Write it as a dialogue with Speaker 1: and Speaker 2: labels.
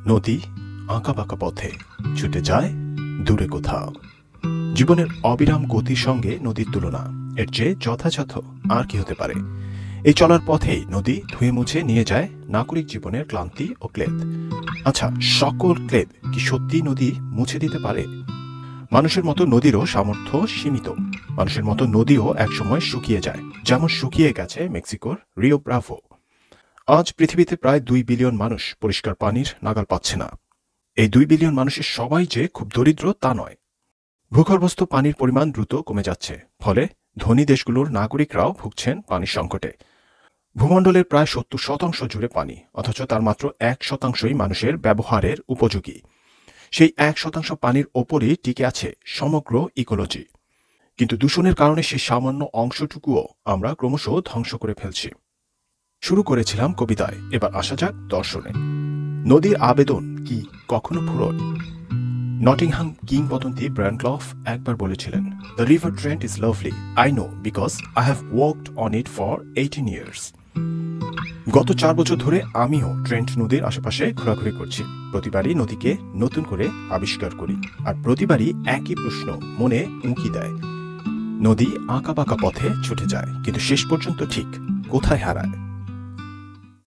Speaker 1: নদী আঁকাবাঁকা পথে ছুটে যায় দূরে কোথাও। জীবনের অবিরাম গতির সঙ্গে নদীর তুলনা এর চেয়ে যথাযথ আর কি হতে পারে। এই চলার পথেই নদী ধুয়ে মুছে নিয়ে যায় নাগরিক জীবনের ক্লান্তি ও ক্লেদ। আচ্ছা, সকল ক্লেদ কি সত্যি নদী মুছে দিতে পারে? মানুষের মতো নদীরও সামর্থ্য সীমিত। মানুষের মতো নদীও একসময় শুকিয়ে যায়, যেমন শুকিয়ে গেছে মেক্সিকোর রিও ব্রাভো। আজ পৃথিবীতে প্রায় 2 বিলিয়ন মানুষ পরিষ্কার পানির নাগাল পাচ্ছে না। এই 2 বিলিয়ন মানুষের সবাই যে খুব দরিদ্র তা নয়। ভূগর্ভস্থ পানির পরিমাণ দ্রুত কমে যাচ্ছে, ফলে ধনী দেশগুলোর নাগরিকরাও ভুগছেন পানির সংকটে। ভূমণ্ডলের প্রায় 70% জুড়ে পানি, অথচ তার মাত্র 1%ই মানুষের ব্যবহারের উপযোগী। সেই 1% পানির ওপরই টিকে আছে সমগ্র ইকোলজি। কিন্তু দূষণের কারণে সেই সামান্য অংশটুকুও আমরা ক্রমশ ধ্বংস করে ফেলছি। শুরু করেছিলাম কবিতায়, এবার আসা যাক দর্শনে। নদীর আবেদন কি কখনো ফুরোয়? নটিংহাম কিংবদন্তি ব্রায়ান ক্লফ একবার বলেছিলেন, "the river Trent is lovely, I know, because I have walked on it for 18 years." গত 4 বছর ধরে আমিও ট্রেন্ট নদীর আশেপাশে ঘোরাঘুরি করছি। প্রতিবারই নদীকে নতুন করে আবিষ্কার করি, আর প্রতিবারই একই প্রশ্ন মনে উঁকি দেয়। নদী আঁকাবাঁকা পথে ছুটে যায়, কিন্তু শেষ পর্যন্ত ঠিক কোথায় হারায়?